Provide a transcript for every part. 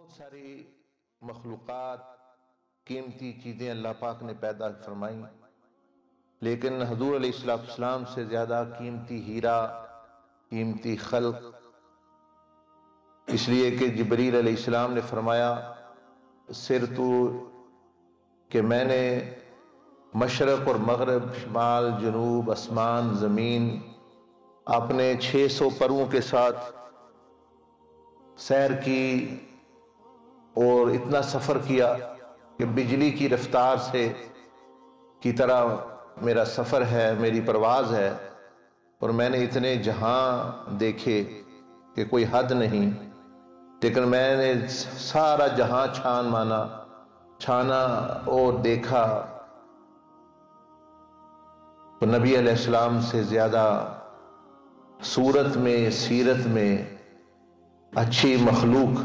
بہت ساری مخلوقات قیمتی چیزیں اللہ پاک نے پیدا فرمائی، لیکن حضور علیہ السلام سے زیادہ قیمتی ہیرا، قیمتی خلق، اس لیے کہ جبریل علیہ السلام نے فرمایا سرتو کہ میں نے مشرق اور مغرب، شمال، جنوب، آسمان، زمین اپنے 600 پروں کے ساتھ سیر کی اور اتنا سفر کیا کہ بجلی کی رفتار سے کی طرح میرا سفر ہے، میری پرواز ہے، اور میں نے اتنے جہاں دیکھے کہ کوئی حد نہیں، لیکن میں نے سارا جہاں چھانا اور دیکھا تو نبی علیہ السلام سے زیادہ صورت میں، سیرت میں اچھی مخلوق،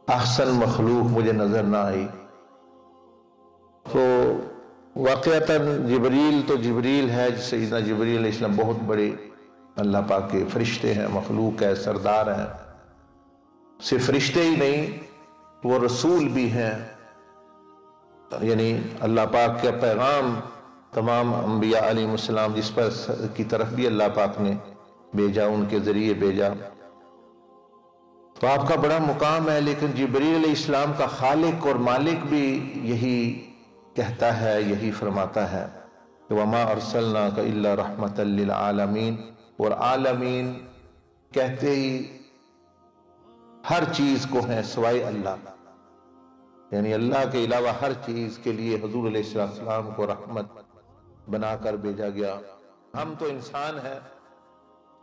احسن مخلوق مجھے نظر نہ آئی۔ تو واقعتاً جبریل تو جبریل ہے، سیدنا جبریل علیہ السلام بہت بڑے اللہ پاک کے فرشتے ہیں، مخلوق ہے، سردار ہیں، صرف فرشتے ہی نہیں وہ رسول بھی ہیں، یعنی اللہ پاک کا پیغام تمام انبیاء علیہ السلام جس پر کی طرف بھی اللہ پاک نے بھیجا، ان کے ذریعے بھیجا، تو آپ کا بڑا مقام ہے۔ لیکن جبریل علیہ السلام کا خالق اور مالک بھی یہی کہتا ہے، یہی فرماتا ہے کہ وَمَا أَرْسَلْنَاكَ إِلَّا رَحْمَةً لِلْعَالَمِينَ، اور عالمین کہتے ہی ہر چیز کو ہیں سوائے اللہ، یعنی اللہ کے علاوہ ہر چیز کے لیے حضور علیہ السلام کو رحمت بنا کر بھیجا گیا۔ ہم تو انسان ہیں،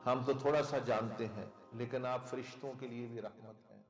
ہم تو تھوڑا سا جانتے ہیں، لیکن آپ فرشتوں کے لیے بھی رحمت ہیں۔